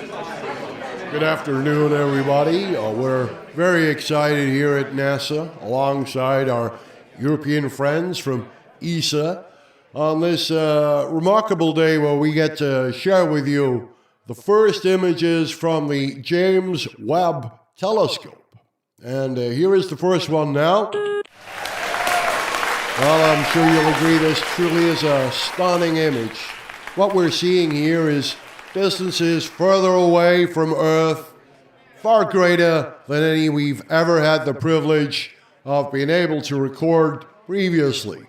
Good afternoon, everybody. We're very excited here at NASA, alongside our European friends from ESA, on this remarkable day where we get to share with you the first images from the James Webb telescope. And here is the first one now. Well, I'm sure you'll agree this truly is a stunning image. What we're seeing here is distances further away from Earth, far greater than any we've ever had the privilege of being able to record previously.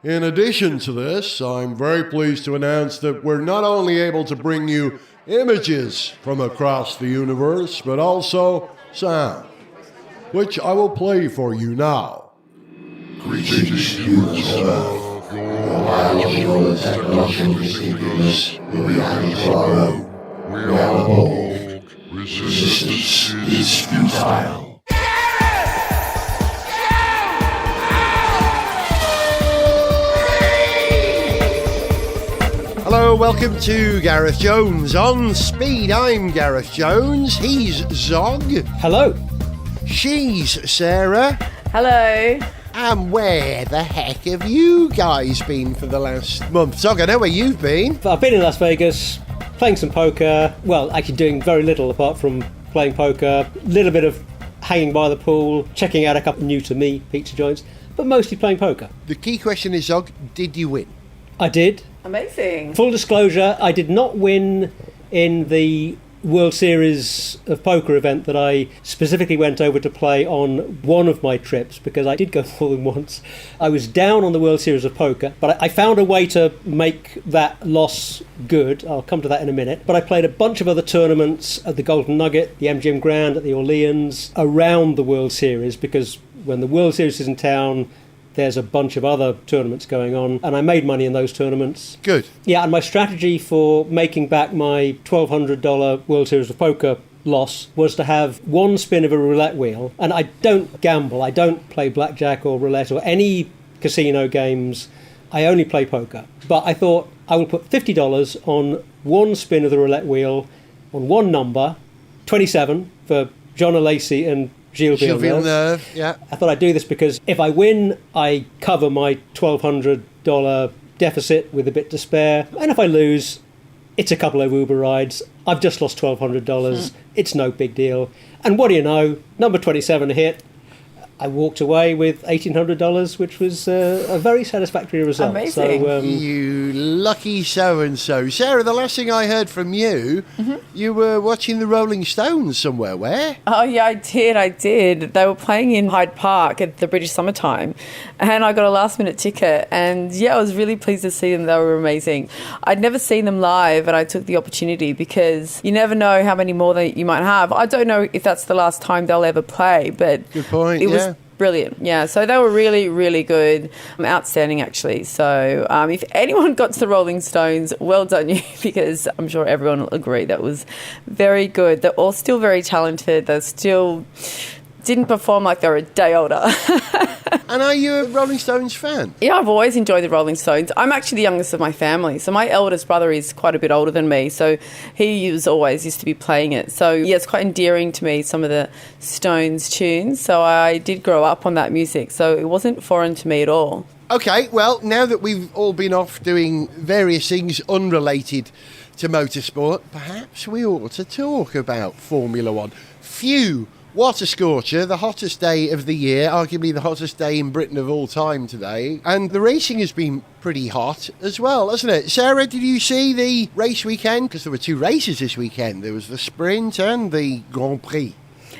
In addition to this, I'm very pleased to announce that we're not only able to bring you images from across the universe, but also sound, which I will play for you now. Greetings, students of your biological technological seekers. We are Peugeot. We are bold. Resistance is futile. Hello, welcome to Gareth Jones on Speed. I'm Gareth Jones. He's Zog. Hello. She's Sarah. Hello. And where the heck have you guys been for the last month? Zog, I know where you've been. I've been in Las Vegas, playing some poker. Well, actually doing very little apart from playing poker. A little bit of hanging by the pool, checking out a couple new to me pizza joints, but mostly playing poker. The key question is, Zog, did you win? I did. Amazing. Full disclosure, I did not win in the World Series of Poker event that I specifically went over to play on one of my trips, because I did go more than once. I was down on the World Series of Poker, but I found a way to make that loss good. I'll come to that in a minute. But I played a bunch of other tournaments at the Golden Nugget, the MGM Grand, at the Orleans, around the World Series, because when the World Series is in town, there's a bunch of other tournaments going on, and I made money in those tournaments. Good. Yeah, and my strategy for making back my $1,200 World Series of Poker loss was to have one spin of a roulette wheel. And I don't gamble. I don't play blackjack or roulette or any casino games. I only play poker. But I thought I will put $50 on one spin of the roulette wheel on one number, 27 for John Lacey and Gilles Villeneuve. Yeah. I thought I'd do this because if I win, I cover my $1,200 deficit with a bit to spare. And if I lose, it's a couple of Uber rides. I've just lost $1,200. It's no big deal. And what do you know? Number 27 hit. I walked away with $1,800, which was a very satisfactory result. Amazing. So, You lucky so-and-so. Sarah, the last thing I heard from you, you were watching the Rolling Stones somewhere. Where? Oh, yeah, I did. They were playing in Hyde Park at the British Summertime, and I got a last-minute ticket. And, yeah, I was really pleased to see them. They were amazing. I'd never seen them live, and I took the opportunity because you never know how many more that you might have. I don't know if that's the last time they'll ever play, but Good point, it was brilliant. Yeah, so they were really, really good. Outstanding, actually. So if anyone got to the Rolling Stones, well done you, because I'm sure everyone will agree that was very good. They're all still very talented. They still didn't perform like they were a day older. And are you a Rolling Stones fan? Yeah, I've always enjoyed the Rolling Stones. I'm actually the youngest of my family. So my eldest brother is quite a bit older than me. So he always used to be playing it. So, yeah, it's quite endearing to me, some of the Stones tunes. So I did grow up on that music. So it wasn't foreign to me at all. Okay, well, now that we've all been off doing various things unrelated to motorsport, perhaps we ought to talk about Formula One. Phew! What a scorcher, the hottest day of the year, arguably the hottest day in Britain of all time today. And the racing has been pretty hot as well, hasn't it? Sarah, did you see the race weekend? Because there were two races this weekend. There was the sprint and the Grand Prix.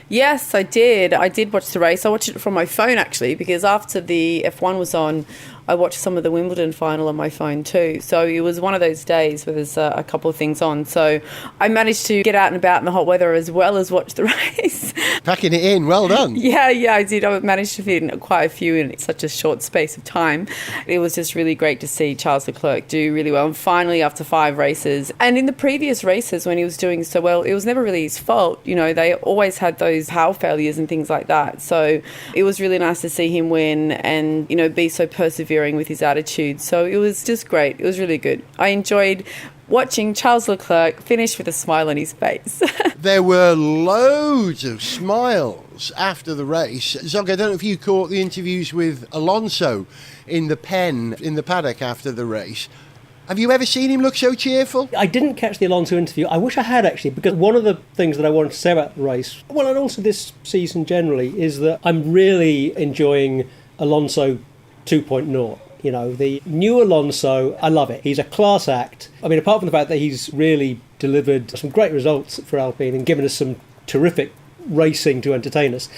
Yes, I did. I did watch the race. I watched it from my phone, actually, because after the F1 was on, I watched some of the Wimbledon final on my phone too. So it was one of those days where there's a couple of things on. So I managed to get out and about in the hot weather as well as watch the race. Packing it in, well done. Yeah, I did. I managed to fit in quite a few in such a short space of time. It was just really great to see Charles Leclerc do really well. And finally, after 5 races, and in the previous races when he was doing so well, it was never really his fault. You know, they always had those power failures and things like that. So it was really nice to see him win and, you know, be so persevering with his attitude. So it was just great. It was really good. I enjoyed watching Charles Leclerc finish with a smile on his face. There were loads of smiles after the race. Zog, I don't know if you caught the interviews with Alonso in the pen in the paddock after the race. Have you ever seen him look so cheerful? I didn't catch the Alonso interview. I wish I had, actually, because one of the things that I wanted to say about the race, well, and also this season generally, is that I'm really enjoying Alonso 2.0. You know, the new Alonso, I love it. He's a class act. I mean, apart from the fact that he's really delivered some great results for Alpine and given us some terrific racing to entertain us.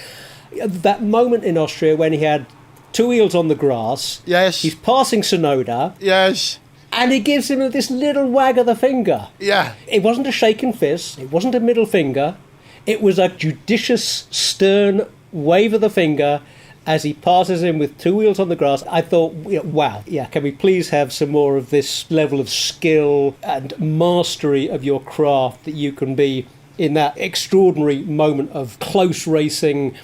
That moment in Austria when he had two wheels on the grass. Yes. He's passing Sonoda. Yes. And he gives him this little wag of the finger. Yeah. It wasn't a shaken fist. It wasn't a middle finger. It was a judicious, stern wave of the finger as he passes him with two wheels on the grass. I thought, wow, can we please have some more of this level of skill and mastery of your craft that you can be in that extraordinary moment of close racing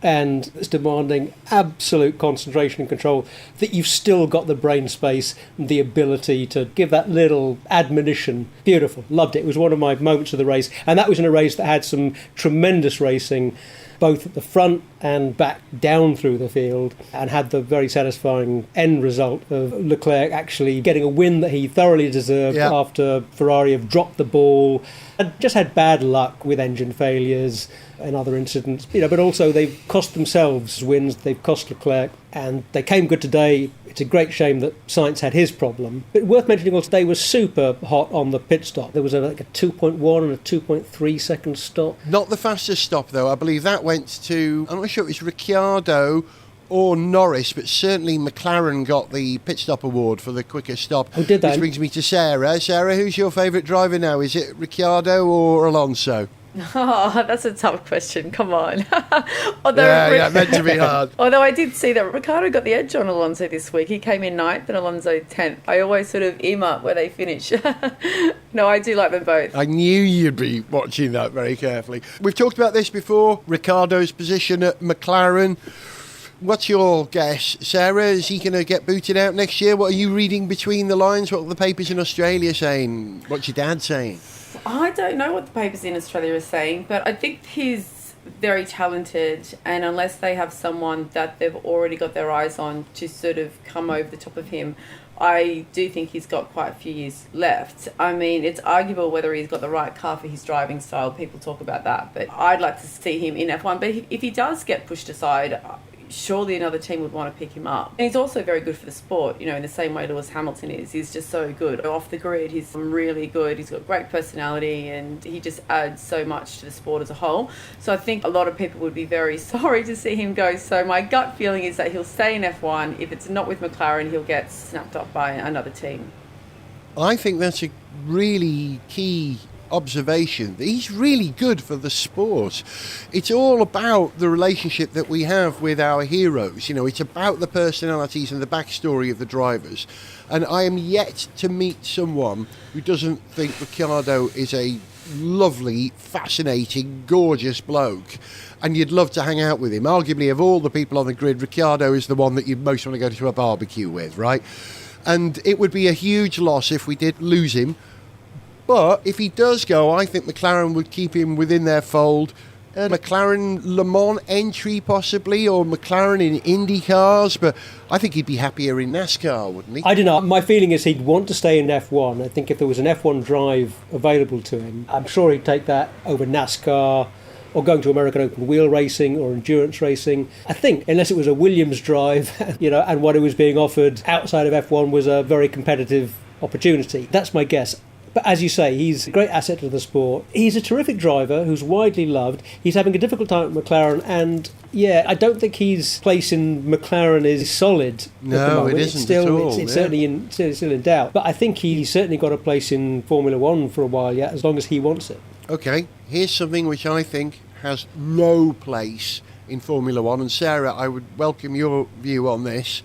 and it's demanding absolute concentration and control, that you've still got the brain space and the ability to give that little admonition. Beautiful. Loved it. It was one of my moments of the race. And that was in a race that had some tremendous racing, both at the front and back down through the field, and had the very satisfying end result of Leclerc actually getting a win that he thoroughly deserved after Ferrari have dropped the ball and just had bad luck with engine failures and other incidents, but also they've cost themselves wins. They've cost Leclerc, and they came good today. It's a great shame that Sainz had his problem. But worth mentioning also, they were super hot on the pit stop. There was a 2.1 and a 2.3 second stop. Not the fastest stop, though. I believe that went to, I'm not sure it was Ricciardo or Norris, but certainly McLaren got the pit stop award for the quickest stop. Oh, did they? Which brings me to Sarah. Sarah, who's your favourite driver now? Is it Ricciardo or Alonso? Oh, that's a tough question. Come on. Meant to be hard. Although I did see that Ricciardo got the edge on Alonso this week. He came in 9th and Alonso 10th. I always sort of up where they finish. No, I do like them both. I knew you'd be watching that very carefully. We've talked about this before, Ricciardo's position at McLaren. What's your guess, Sarah? Is he going to get booted out next year? What are you reading between the lines? What are the papers in Australia saying? What's your dad saying? I don't know what the papers in Australia are saying, but I think he's very talented, and unless they have someone that they've already got their eyes on to sort of come over the top of him, I do think he's got quite a few years left. I mean, it's arguable whether he's got the right car for his driving style. People talk about that, but I'd like to see him in F1. But if he does get pushed aside, surely another team would want to pick him up. And he's also very good for the sport, in the same way Lewis Hamilton is. He's just so good. Off the grid, he's really good. He's got great personality and he just adds so much to the sport as a whole. So I think a lot of people would be very sorry to see him go. So my gut feeling is that he'll stay in F1. If it's not with McLaren, he'll get snapped up by another team. I think that's a really key observation. He's really good for the sport. It's all about the relationship that we have with our heroes. It's about the personalities and the backstory of the drivers. And I am yet to meet someone who doesn't think Ricciardo is a lovely, fascinating, gorgeous bloke. And you'd love to hang out with him. Arguably, of all the people on the grid, Ricciardo is the one that you'd most want to go to a barbecue with, right? And it would be a huge loss if we did lose him. But if he does go, I think McLaren would keep him within their fold. McLaren Le Mans entry possibly, or McLaren in Indy cars, but I think he'd be happier in NASCAR, wouldn't he? I don't know. My feeling is he'd want to stay in F1. I think if there was an F1 drive available to him, I'm sure he'd take that over NASCAR or going to American open wheel racing or endurance racing. I think, unless it was a Williams drive, and what it was being offered outside of F1 was a very competitive opportunity. That's my guess. But as you say, he's a great asset to the sport. He's a terrific driver who's widely loved. He's having a difficult time at McLaren, and I don't think his place in McLaren is solid. No, it isn't at all. It's certainly still in doubt. But I think he's certainly got a place in Formula One for a while yet, as long as he wants it. Okay, here's something which I think has no place in Formula One, and Sarah, I would welcome your view on this.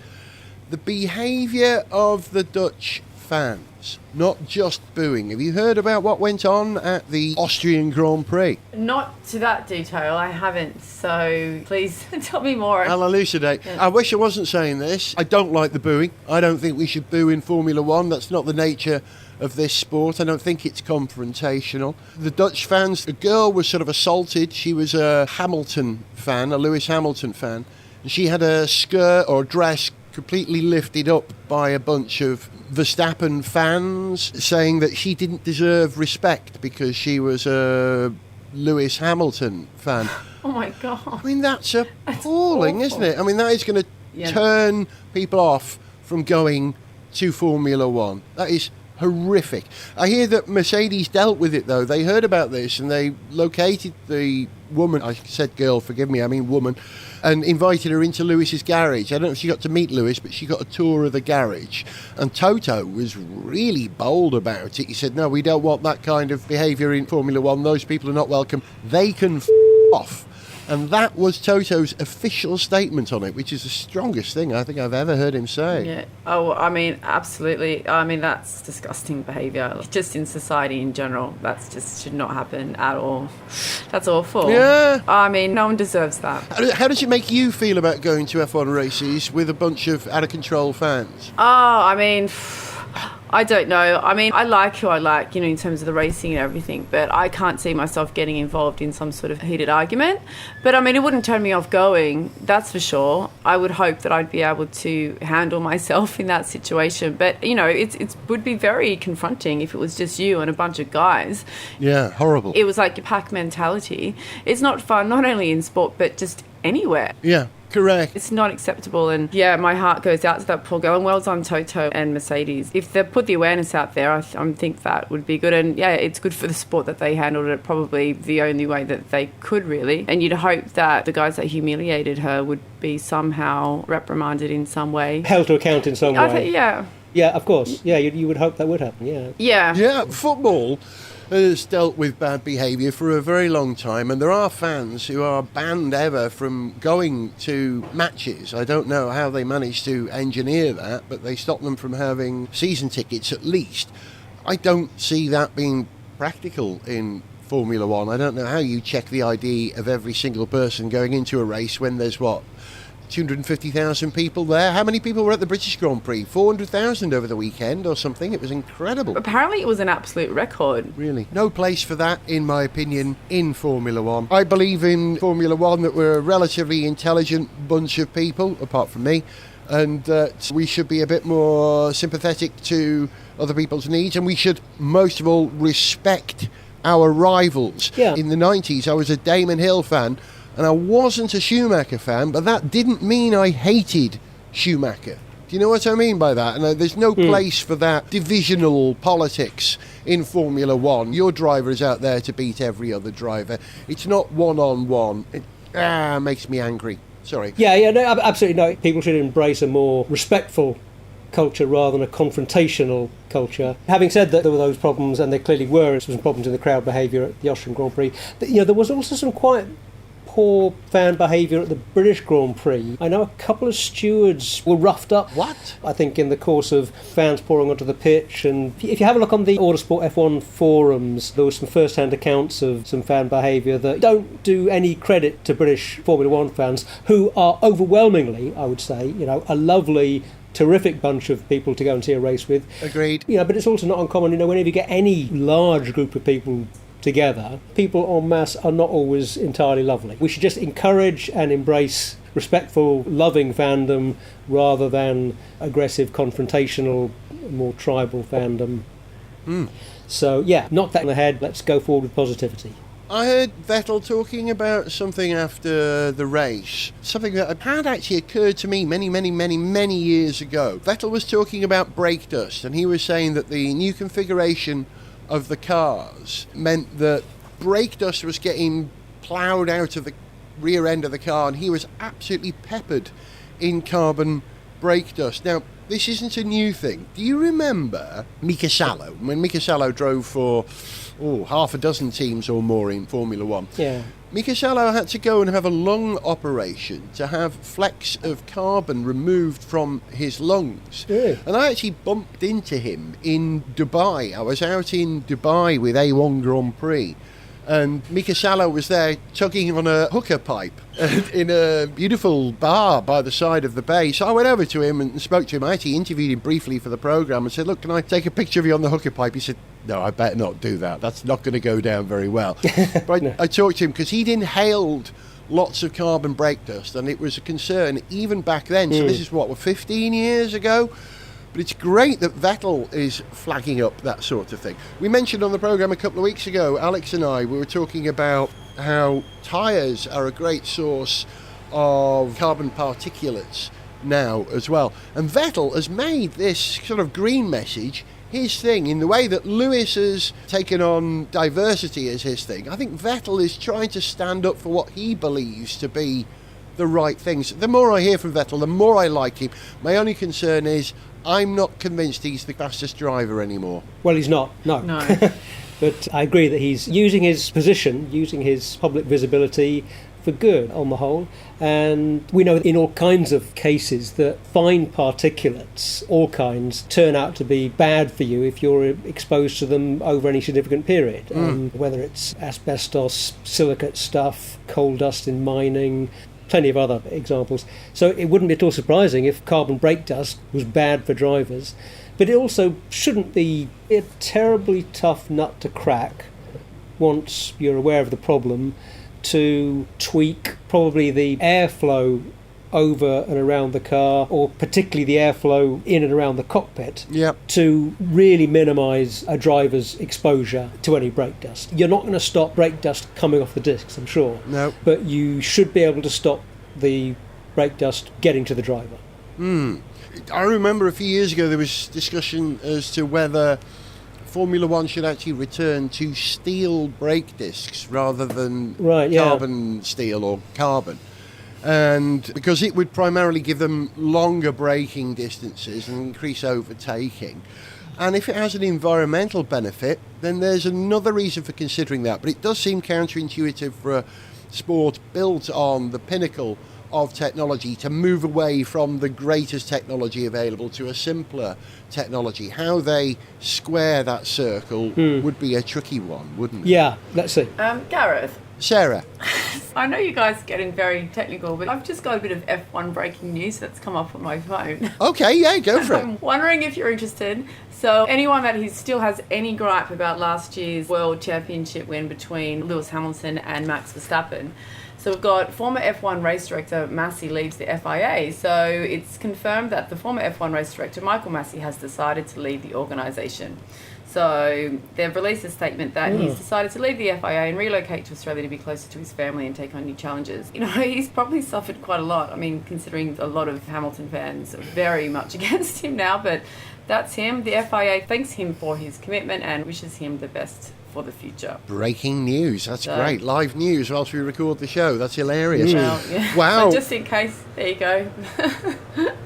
The behaviour of the Dutch fans, not just booing. Have you heard about what went on at the Austrian Grand Prix? Not to that detail, I haven't, so please tell me more. I'll elucidate. Yeah. I wish I wasn't saying this. I don't like the booing. I don't think we should boo in Formula One. That's not the nature of this sport. I don't think it's confrontational. The Dutch fans, a girl was sort of assaulted. She was a Hamilton fan, a Lewis Hamilton fan. And she had a skirt or dress completely lifted up by a bunch of Verstappen fans, saying that she didn't deserve respect because she was a Lewis Hamilton fan. Oh my God. I mean, that's appalling, isn't it? I mean, that is going to turn people off from going to Formula One. That is horrific. I hear that Mercedes dealt with it, though. They heard about this and they located the woman, I said girl, forgive me, I mean woman, and invited her into Lewis's garage. I don't know if she got to meet Lewis, but she got a tour of the garage. And Toto was really bold about it. He said, no, we don't want that kind of behaviour in Formula One. Those people are not welcome. They can off. And that was Toto's official statement on it, which is the strongest thing I think I've ever heard him say. Yeah. Oh, I mean, absolutely. I mean, that's disgusting behaviour. Just in society in general, that's just should not happen at all. That's awful. Yeah. I mean, no one deserves that. How does it make you feel about going to F1 races with a bunch of out-of-control fans? Oh, I mean, I don't know. I mean, I like who I like, in terms of the racing and everything, but I can't see myself getting involved in some sort of heated argument. But I mean, it wouldn't turn me off going, that's for sure. I would hope that I'd be able to handle myself in that situation. But, it would be very confronting if it was just you and a bunch of guys. Yeah, horrible. It was like your pack mentality. It's not fun, not only in sport, but just anywhere. Yeah. Correct. It's not acceptable, and my heart goes out to that poor girl, and well done Toto and Mercedes. If they put the awareness out there, I think that would be good, and it's good for the sport that they handled it probably the only way that they could, really. And you'd hope that the guys that humiliated her would be somehow reprimanded in some way. Held to account in some way. Yeah, of course. Yeah, you would hope that would happen, Yeah, football has dealt with bad behaviour for a very long time, and there are fans who are banned ever from going to matches. I don't know how they managed to engineer that, but they stop them from having season tickets at least. I don't see that being practical in Formula One. I don't know how you check the ID of every single person going into a race when there's 250,000 people there. How many people were at the British Grand Prix? 400,000 over the weekend or something. It was incredible. Apparently it was an absolute record. Really. No place for that, in my opinion, in Formula One. I believe in Formula One that we're a relatively intelligent bunch of people, apart from me, and that we should be a bit more sympathetic to other people's needs, and we should, most of all, respect our rivals. Yeah. In the 90s, I was a Damon Hill fan, and I wasn't a Schumacher fan, but that didn't mean I hated Schumacher. Do you know what I mean by that? And there's no place for that divisional politics in Formula One. Your driver is out there to beat every other driver. It's not one-on-one. It makes me angry. Sorry. Yeah, no, absolutely no. People should embrace a more respectful culture rather than a confrontational culture. Having said that, there were those problems, and there clearly were some problems in the crowd behaviour at the Austrian Grand Prix. There was also some quite poor fan behaviour at the British Grand Prix. I know a couple of stewards were roughed up. What? I think in the course of fans pouring onto the pitch. And if you have a look on the Autosport F1 forums, there were some first-hand accounts of some fan behaviour that don't do any credit to British Formula One fans, who are overwhelmingly, I would say, a lovely, terrific bunch of people to go and see a race with. Agreed. But it's also not uncommon, whenever you get any large group of people together, people en masse are not always entirely lovely. We should just encourage and embrace respectful, loving fandom rather than aggressive, confrontational, more tribal fandom. So, knock that in the head. Let's go forward with positivity. I heard Vettel talking about something after the race, something that had actually occurred to me many years ago. Vettel was talking about brake dust, and he was saying that the new configuration of the cars meant that brake dust was getting ploughed out of the rear end of the car, and he was absolutely peppered in carbon brake dust. Now, this isn't a new thing. Do you remember Mika Salo, when Mika Salo drove for half a dozen teams or more in Formula One? Yeah. Mika Salo had to go and have a lung operation to have flecks of carbon removed from his lungs. Yeah. And I actually bumped into him in Dubai. I was out in Dubai with A1 Grand Prix, and Mika Salo was there tugging on a hooker pipe in a beautiful bar by the side of the bay. So I went over to him and spoke to him. I actually interviewed him briefly for the programme and said, look, can I take a picture of you on the hooker pipe? He said, no, I better not do that. That's not going to go down very well. But I talked to him because he'd inhaled lots of carbon brake dust, and it was a concern even back then. So this is 15 years ago? But it's great that Vettel is flagging up that sort of thing. We mentioned on the programme a couple of weeks ago, Alex and I, we were talking about how tyres are a great source of carbon particulates now as well. And Vettel has made this sort of green message his thing in the way that Lewis has taken on diversity as his thing. I think Vettel is trying to stand up for what he believes to be the right things. The more I hear from Vettel, the more I like him. My only concern is I'm not convinced he's the fastest driver anymore. Well, he's not, no. But I agree that he's using his position, using his public visibility for good on the whole. And we know in all kinds of cases that fine particulates, all kinds, turn out to be bad for you if you're exposed to them over any significant period. Whether it's asbestos, silicate stuff, coal dust in mining, plenty of other examples. So it wouldn't be at all surprising if carbon brake dust was bad for drivers. But it also shouldn't be a terribly tough nut to crack once you're aware of the problem, to tweak probably the airflow over and around the car, or particularly the airflow in and around the cockpit, to really minimise a driver's exposure to any brake dust. You're not going to stop brake dust coming off the discs, I'm sure. No. But you should be able to stop the brake dust getting to the driver. I remember a few years ago there was discussion as to whether Formula One should actually return to steel brake discs rather than carbon steel or carbon. And because it would primarily give them longer braking distances and increase overtaking. And if it has an environmental benefit, then there's another reason for considering that. But it does seem counterintuitive for a sport built on the pinnacle of technology to move away from the greatest technology available to a simpler technology. How they square that circle would be a tricky one, wouldn't it? Yeah, let's see. Gareth. Sarah. I know you guys are getting very technical, but I've just got a bit of F1 breaking news that's come up on my phone. Okay, yeah, go for it. I'm wondering if you're interested. So anyone that still has any gripe about last year's World Championship win between Lewis Hamilton and Max Verstappen. So we've got former F1 race director Massey leaves the FIA. So it's confirmed that the former F1 race director Michael Massey has decided to leave the organisation. So they've released a statement that he's decided to leave the FIA and relocate to Australia to be closer to his family and take on new challenges. You know, he's probably suffered quite a lot. I mean, considering a lot of Hamilton fans are very much against him now, but that's him. The FIA thanks him for his commitment and wishes him the best for the future. Breaking news. That's great. Live news whilst we record the show. That's hilarious. Well, yeah. Wow. So just in case, there you go.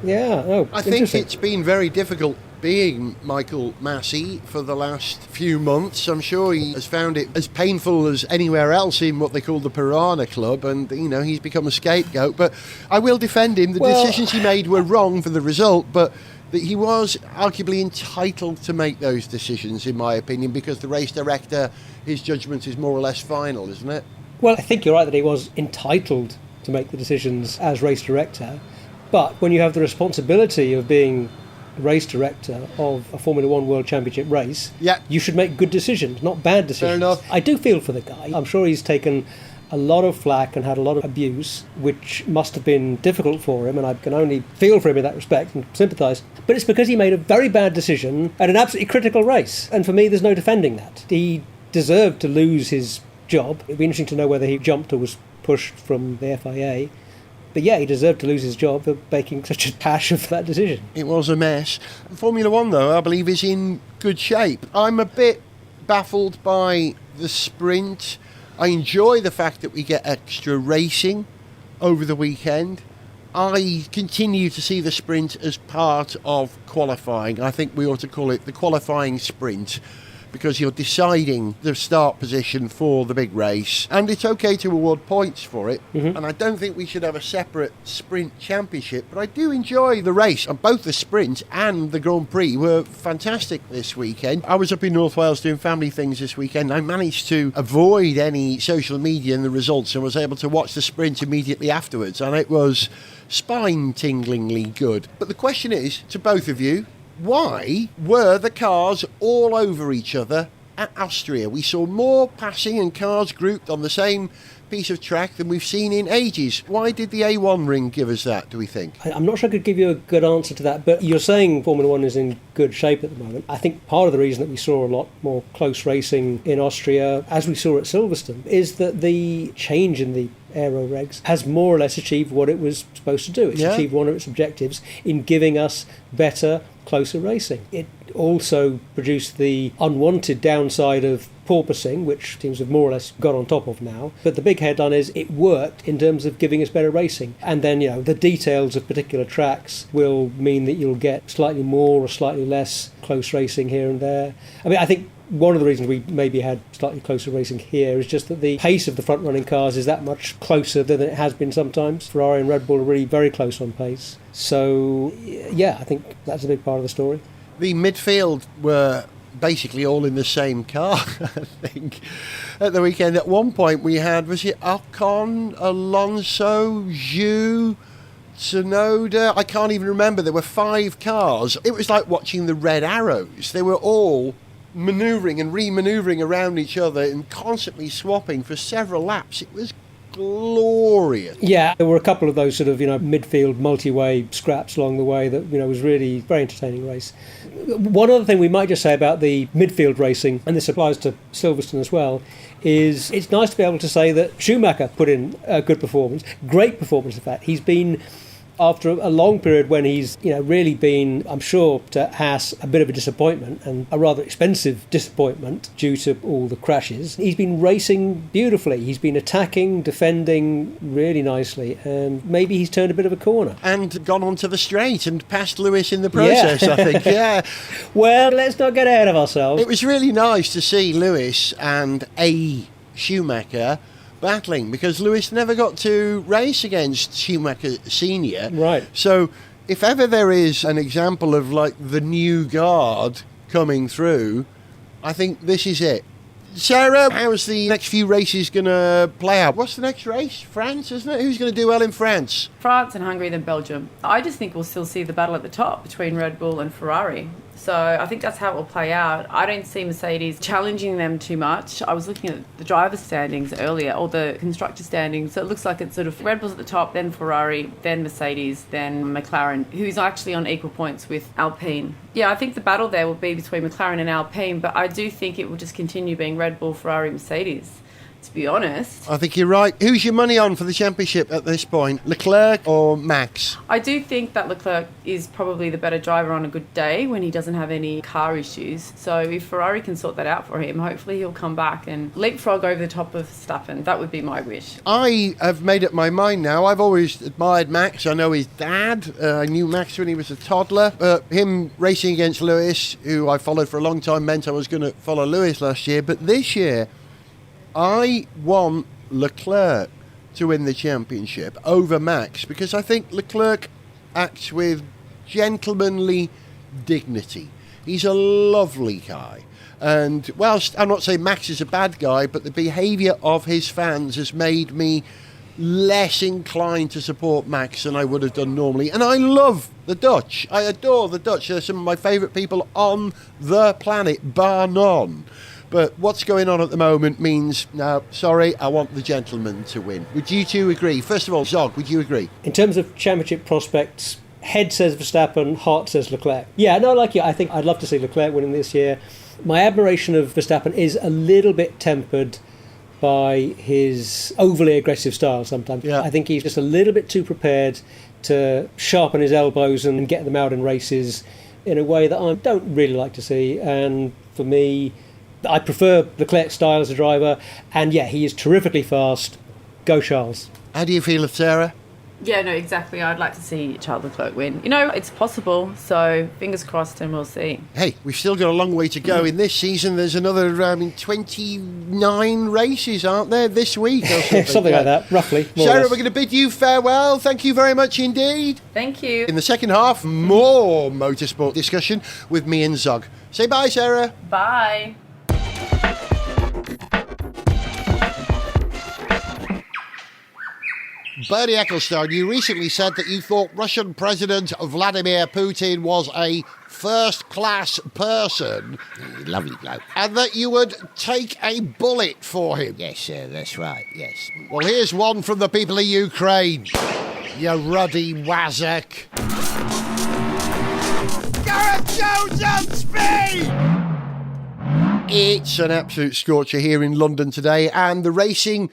Yeah. Oh, I think it's been very difficult being Michael Massey for the last few months. I'm sure he has found it as painful as anywhere else in what they call the Piranha Club, and you know, he's become a scapegoat. But I will defend him. The decisions he made were wrong for the result, but that he was arguably entitled to make those decisions, in my opinion, because the race director, his judgment is more or less final, isn't it? Well, I think you're right that he was entitled to make the decisions as race director, but when you have the responsibility of being race director of a Formula One World Championship race, you should make good decisions, not bad decisions. Fair enough. I do feel for the guy. I'm sure he's taken a lot of flack and had a lot of abuse, which must have been difficult for him, and I can only feel for him in that respect and sympathise. But it's because he made a very bad decision at an absolutely critical race, and for me there's no defending that. He deserved to lose his job. It'd be interesting to know whether he jumped or was pushed from the FIA. But yeah, he deserved to lose his job for making such a hash of that decision. It was a mess. Formula One, though, I believe is in good shape. I'm a bit baffled by the sprint. I enjoy the fact that we get extra racing over the weekend. I continue to see the sprint as part of qualifying. I think we ought to call it the qualifying sprint, because you're deciding the start position for the big race, and it's okay to award points for it. And I don't think we should have a separate sprint championship, but I do enjoy the race, and both the sprint and the Grand Prix were fantastic this weekend. I was up in North Wales doing family things this weekend. I managed to avoid any social media in the results and was able to watch the sprint immediately afterwards, and it was spine-tinglingly good. But the question is, to both of you, why were the cars all over each other at Austria? We saw more passing and cars grouped on the same piece of track than we've seen in ages. Why did the A1 ring give us that, do we think? I'm not sure I could give you a good answer to that, but you're saying Formula One is in good shape at the moment. I think part of the reason that we saw a lot more close racing in Austria, as we saw at Silverstone, is that the change in the aero regs has more or less achieved what it was supposed to do. It's achieved one of its objectives in giving us better, closer racing. It also produced the unwanted downside of porpoising, which teams have more or less got on top of now. But the big headline is it worked in terms of giving us better racing. And then, the details of particular tracks will mean that you'll get slightly more or slightly less close racing here and there. I mean, I think one of the reasons we maybe had slightly closer racing here is just that the pace of the front-running cars is that much closer than it has been sometimes. Ferrari and Red Bull are really very close on pace. So, I think that's a big part of the story. The midfield were basically all in the same car, I think, at the weekend. At one point we had, was it Ocon, Alonso, Zhu, Tsunoda? I can't even remember. There were 5 cars. It was like watching the Red Arrows. They were all manoeuvring and re-manoeuvring around each other and constantly swapping for several laps. It was glorious. Yeah, there were a couple of those sort of, midfield multi-way scraps along the way that, was really very entertaining race. One other thing we might just say about the midfield racing, and this applies to Silverstone as well, is it's nice to be able to say that Schumacher put in a good performance, great performance in fact. He's been, after a long period when he's really been, I'm sure, to Haas a bit of a disappointment, and a rather expensive disappointment due to all the crashes, he's been racing beautifully. He's been attacking, defending really nicely, and maybe he's turned a bit of a corner. And gone onto the straight and passed Lewis in the process, I think, yeah. Well, let's not get ahead of ourselves. It was really nice to see Lewis and Schumacher battling, because Lewis never got to race against Schumacher Senior. Right. So if ever there is an example of like the new guard coming through, I think this is it. Sarah, how's the next few races going to play out? What's the next race? France, isn't it? Who's going to do well in France? France and Hungary, then Belgium. I just think we'll still see the battle at the top between Red Bull and Ferrari. So I think that's how it will play out. I don't see Mercedes challenging them too much. I was looking at the driver standings earlier, or the constructor standings. So it looks like it's sort of Red Bull's at the top, then Ferrari, then Mercedes, then McLaren, who's actually on equal points with Alpine. Yeah, I think the battle there will be between McLaren and Alpine, but I do think it will just continue being Red Bull, Ferrari, Mercedes, to be honest. I think you're right. Who's your money on for the championship at this point? Leclerc or Max? I do think that Leclerc is probably the better driver on a good day when he doesn't have any car issues. So if Ferrari can sort that out for him, hopefully he'll come back and leapfrog over the top of Verstappen. That would be my wish. I have made up my mind now. I've always admired Max. I know his dad. I knew Max when he was a toddler. Him racing against Lewis, who I followed for a long time, meant I was going to follow Lewis last year. But this year, I want Leclerc to win the championship over Max, because I think Leclerc acts with gentlemanly dignity. He's a lovely guy. And whilst I'm not saying Max is a bad guy, but the behaviour of his fans has made me less inclined to support Max than I would have done normally. And I love the Dutch. I adore the Dutch. They're some of my favourite people on the planet, bar none. But what's going on at the moment means, no, sorry, I want the gentleman to win. Would you two agree? First of all, Zog, would you agree? In terms of championship prospects, head says Verstappen, heart says Leclerc. Yeah, no, like you, I think I'd love to see Leclerc winning this year. My admiration of Verstappen is a little bit tempered by his overly aggressive style sometimes. Yeah. I think he's just a little bit too prepared to sharpen his elbows and get them out in races in a way that I don't really like to see. And for me, I prefer Leclerc's style as a driver, and yeah, he is terrifically fast. Go Charles. How do you feel, Sarah? Yeah, no, exactly. I'd like to see Charles Leclerc win. You know, it's possible, so fingers crossed and we'll see. Hey, we've still got a long way to go in this season. There's another 29 races, aren't there, this week? Or something like that, roughly. Sarah, we're going to bid you farewell. Thank you very much indeed. Thank you. In the second half, more motorsport discussion with me and Zog. Say bye, Sarah. Bye. Bernie Ecclestone, you recently said that you thought Russian President Vladimir Putin was a first-class person. Lovely bloke. And that you would take a bullet for him. Yes, that's right, yes. Well, here's one from the people of Ukraine. You ruddy wazzock. Gareth Jones on speed! It's an absolute scorcher here in London today, and the racing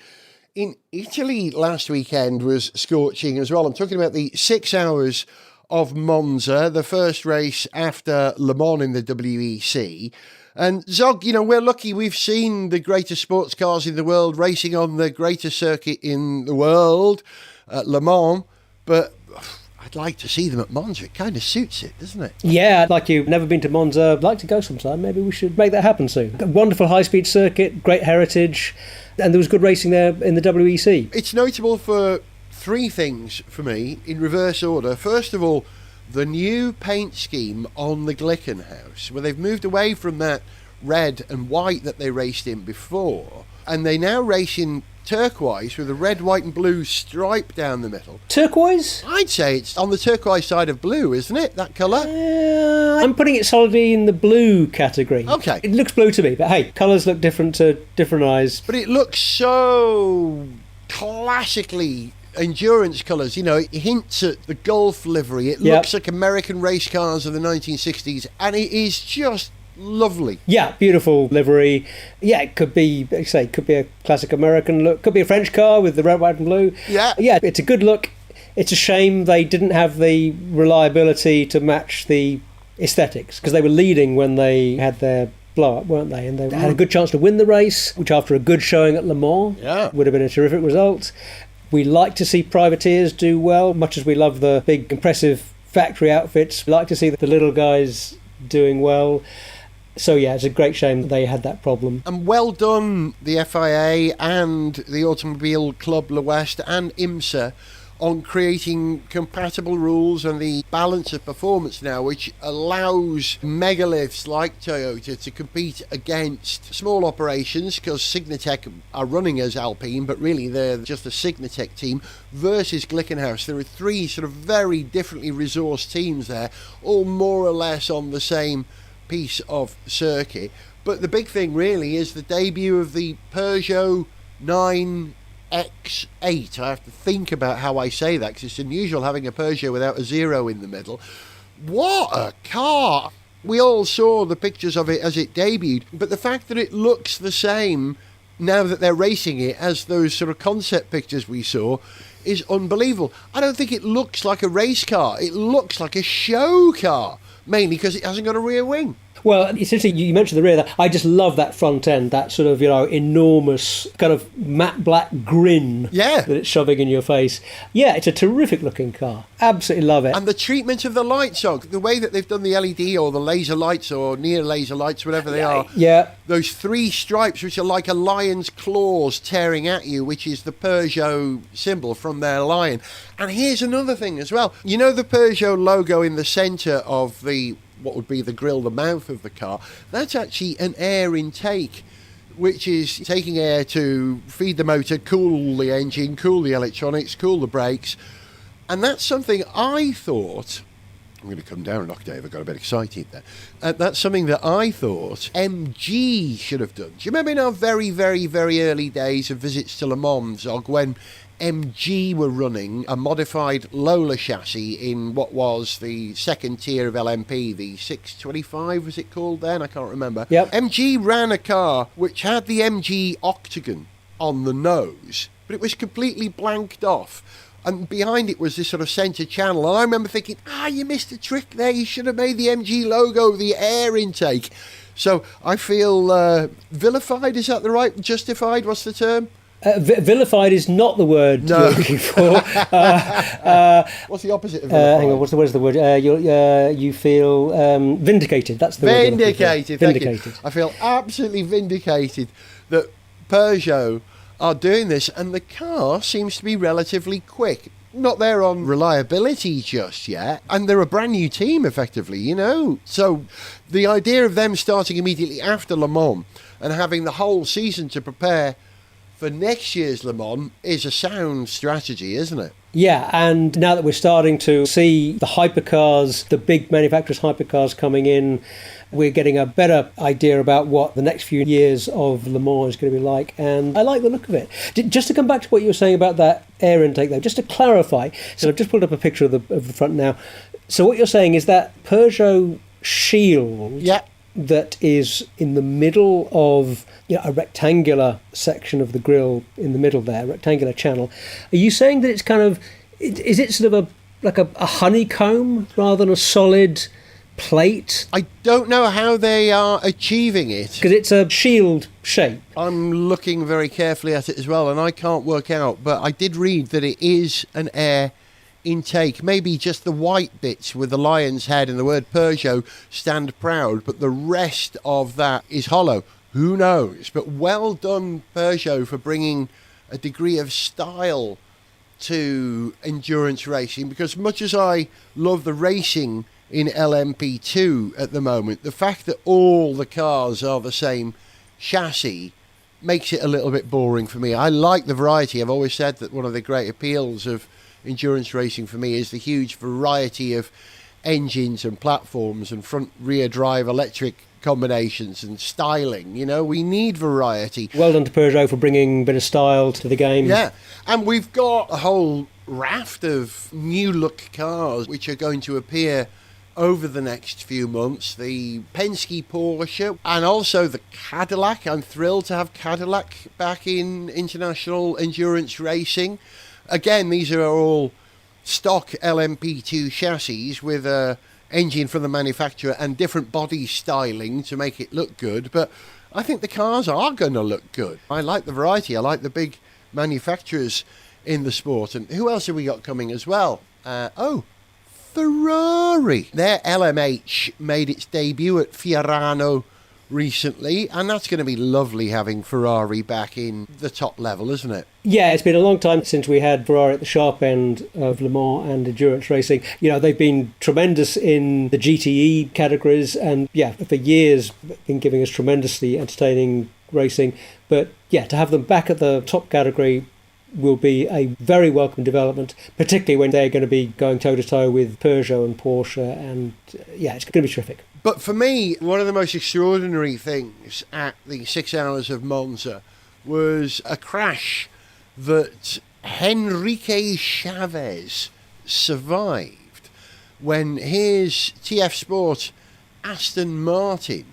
in Italy last weekend was scorching as well. I'm talking about the 6 Hours of Monza, the first race after Le Mans in the WEC. And Zog, you know, we're lucky we've seen the greatest sports cars in the world racing on the greatest circuit in the world, Le Mans, but I'd like to see them at Monza. It kind of suits it, doesn't it? Yeah, like you've never been to Monza, I'd like to go sometime. Maybe we should make that happen soon. A wonderful high-speed circuit, great heritage, and there was good racing there in the WEC. It's notable for three things for me, in reverse order. First of all, the new paint scheme on the Glickenhaus, where they've moved away from that red and white that they raced in before, and they now race in turquoise with a red, white and blue stripe down the middle. Turquoise? I'd say it's on the turquoise side of blue, isn't it, that colour? I'm putting it solidly in the blue category. Okay. It looks blue to me, but hey, colours look different to different eyes. But it looks so classically endurance colours, you know, it hints at the Gulf livery. It looks like American race cars of the 1960s, and it is just lovely. Yeah, beautiful livery. Yeah, it could be, like I say, could be a classic American look, could be a French car with the red, white and blue. Yeah. Yeah, it's a good look. It's a shame they didn't have the reliability to match the aesthetics, because they were leading when they had their blow-up, weren't they? And they had a good chance to win the race, which after a good showing at Le Mans would have been a terrific result. We like to see privateers do well, much as we love the big, impressive factory outfits. We like to see the little guys doing well. So, yeah, it's a great shame that they had that problem. And well done, the FIA and the Automobile Club Le West and IMSA on creating compatible rules and the balance of performance now, which allows megaliths like Toyota to compete against small operations, because Signatech are running as Alpine, but really they're just a Signatech team, versus Glickenhaus. There are three sort of very differently resourced teams there, all more or less on the same piece of circuit. But the big thing really is the debut of the Peugeot 9X8. I have to think about how I say that, because it's unusual having a Peugeot without a zero in the middle. What a car! We all saw the pictures of it as it debuted, but the fact that it looks the same now that they're racing it as those sort of concept pictures we saw is unbelievable. I don't think it looks like a race car. It looks like a show car, mainly because it hasn't got a rear wing. Well, it's interesting you mentioned the rear there. I just love that front end, that sort of, you know, enormous kind of matte black grin that it's shoving in your face. Yeah, it's a terrific looking car. Absolutely love it. And the treatment of the lights, the way that they've done the LED or the laser lights or near laser lights, whatever they are. Yeah. Those three stripes, which are like a lion's claws tearing at you, which is the Peugeot symbol from their lion. And here's another thing as well. You know the Peugeot logo in the centre of the what would be the grille, the mouth of the car? That's actually an air intake, which is taking air to feed the motor, cool the engine, cool the electronics, cool the brakes. And that's something I thought, I'm going to come down an octave, I got a bit excited there. That's something that I thought MG should have done. Do you remember in our very, very, very early days of visits to Le Mans, when MG were running a modified Lola chassis in what was the second tier of LMP, the 625 was it called then? I can't remember. Yep. MG ran a car which had the MG octagon on the nose, but it was completely blanked off. And behind it was this sort of centre channel. And I remember thinking, you missed a trick there. You should have made the MG logo the air intake. So I feel vilified, is that the right? Justified, what's the term? Vilified is not the word No. you're looking for. What's the opposite of Hang on, what's the word? You feel vindicated. That's the word. Vindicated. Vindicated. Thank you. I feel absolutely vindicated that Peugeot are doing this, and the car seems to be relatively quick. Not there on reliability just yet, and they're a brand new team effectively, you know. So the idea of them starting immediately after Le Mans and having the whole season to prepare for next year's Le Mans is a sound strategy, isn't it? Yeah, and now that we're starting to see the hypercars, the big manufacturers' hypercars coming in, we're getting a better idea about what the next few years of Le Mans is going to be like, and I like the look of it. Just to come back to what you were saying about that air intake, though, just to clarify, so I've just pulled up a picture of the front now. So what you're saying is that Peugeot shield that is in the middle of a rectangular section of the grille in the middle there, rectangular channel. Are you saying that it's kind of, is it sort of like a honeycomb rather than a solid plate? I don't know how they are achieving it. Because it's a shield shape. I'm looking very carefully at it as well, and I can't work out, but I did read that it is an air intake. Maybe just the white bits with the lion's head and the word Peugeot stand proud, but the rest of that is hollow. Who knows? But well done, Peugeot, for bringing a degree of style to endurance racing, because much as I love the racing in LMP2 at the moment, the fact that all the cars are the same chassis makes it a little bit boring for me. I like the variety. I've always said that one of the great appeals of endurance racing for me is the huge variety of engines and platforms and front rear drive electric combinations and styling. You know, we need variety. Well done to Peugeot for bringing a bit of style to the game. Yeah, and we've got a whole raft of new look cars which are going to appear over the next few months. The Penske Porsche and also the Cadillac. I'm thrilled to have Cadillac back in international endurance racing. Again, these are all stock LMP2 chassis with a engine from the manufacturer and different body styling to make it look good. But I think the cars are going to look good. I like the variety. I like the big manufacturers in the sport. And who else have we got coming as well? Ferrari. Their LMH made its debut at Fiorano recently, and that's going to be lovely having Ferrari back in the top level, isn't it? Yeah, it's been a long time since we had Ferrari at the sharp end of Le Mans and endurance racing. You know, they've been tremendous in the GTE categories, and yeah, for years been giving us tremendously entertaining racing. But yeah, to have them back at the top category will be a very welcome development, particularly when they're going to be going toe-to-toe with Peugeot and Porsche, and yeah, it's going to be terrific. But for me, one of the most extraordinary things at the 6 Hours of Monza was a crash that Henrique Chavez survived when his TF Sport Aston Martin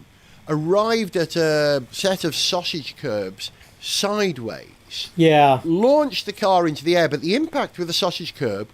arrived at a set of sausage curbs sideways. Yeah. Launched the car into the air, but the impact with the sausage curb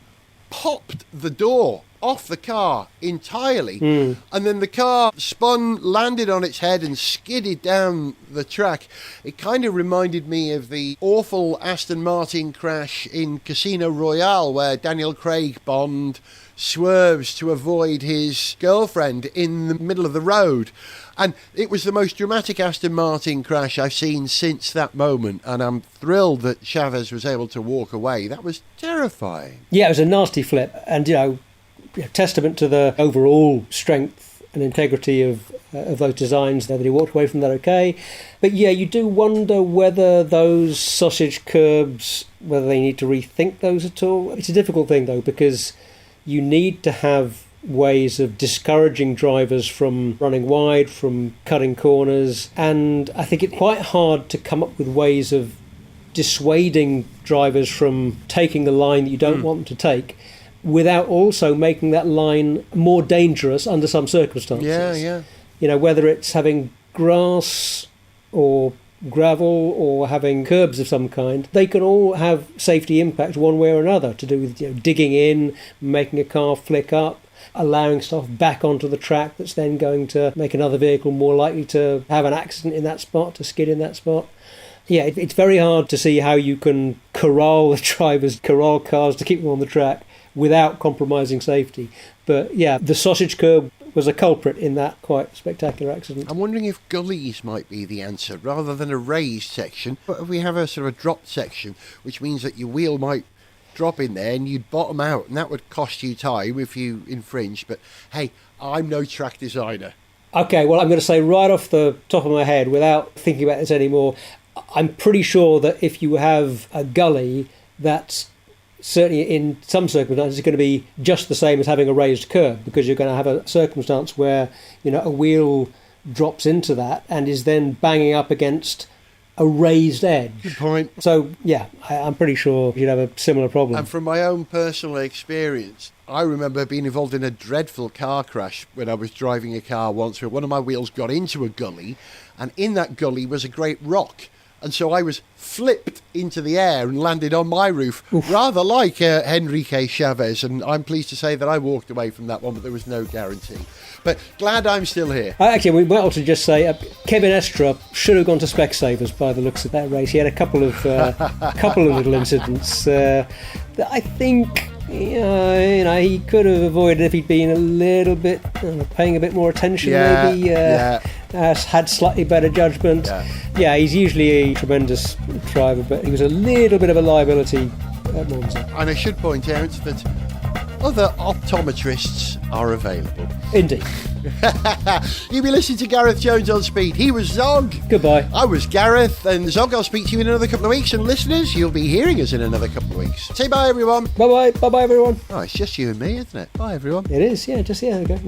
popped the door off the car entirely, and then the car spun, landed on its head and skidded down the track. It kind of reminded me of the awful Aston Martin crash in Casino Royale where Daniel Craig Bond swerves to avoid his girlfriend in the middle of the road. And it was the most dramatic Aston Martin crash I've seen since that moment, and I'm thrilled that Chavez was able to walk away. That was terrifying. Yeah, it was a nasty flip, and testament to the overall strength and integrity of those designs that he walked away from that okay. But yeah, you do wonder whether those sausage curbs, whether they need to rethink those at all. It's a difficult thing though, because you need to have ways of discouraging drivers from running wide, from cutting corners, and I think it's quite hard to come up with ways of dissuading drivers from taking the line that you don't want them to take, without also making that line more dangerous under some circumstances. Yeah. You know, whether it's having grass or gravel or having curbs of some kind, they can all have safety impact one way or another, to do with digging in, making a car flick up, allowing stuff back onto the track that's then going to make another vehicle more likely to have an accident in that spot, to skid in that spot. Yeah, it's very hard to see how you can corral the drivers, corral cars to keep them on the track without compromising safety. But yeah, the sausage curb was a culprit in that quite spectacular accident. I'm wondering if gullies might be the answer rather than a raised section. But if we have a sort of a dropped section, which means that your wheel might drop in there and you'd bottom out, and that would cost you time if you infringed. But hey, I'm no track designer. Okay, well, I'm going to say right off the top of my head, without thinking about this anymore, I'm pretty sure that if you have a gully, that's certainly in some circumstances going to be just the same as having a raised curb, because you're going to have a circumstance where, you know, a wheel drops into that and is then banging up against a raised edge. Good point. So, yeah, I'm pretty sure you'd have a similar problem. And from my own personal experience, I remember being involved in a dreadful car crash when I was driving a car once where one of my wheels got into a gully, and in that gully was a great rock. And so I was flipped into the air and landed on my roof, rather like Enrique Chavez. And I'm pleased to say that I walked away from that one, but there was no guarantee. But glad I'm still here. Actually, we might also just say Kevin Estra should have gone to Specsavers by the looks of that race. He had a couple of little incidents that I think he could have avoided if he'd been a little bit paying a bit more attention. Had slightly better judgment. Yeah, he's usually a tremendous driver, but he was a little bit of a liability at Monza. And I should point out that other optometrists are available. Indeed. You'll be listening to Gareth Jones on Speed. He was Zog. Goodbye. I was Gareth, and Zog, I'll speak to you in another couple of weeks, and listeners, you'll be hearing us in another couple of weeks. Say bye, everyone. Bye-bye. Bye-bye, everyone. Oh, it's just you and me, isn't it? Bye, everyone. It is, yeah, okay.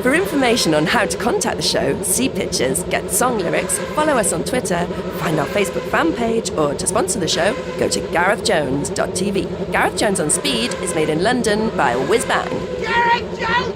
For information on how to contact the show, see pictures, get song lyrics, follow us on Twitter, find our Facebook fan page, or to sponsor the show, go to garethjones.tv. Gareth Jones on Speed is made in London by Whiz Bang. Gareth Jones!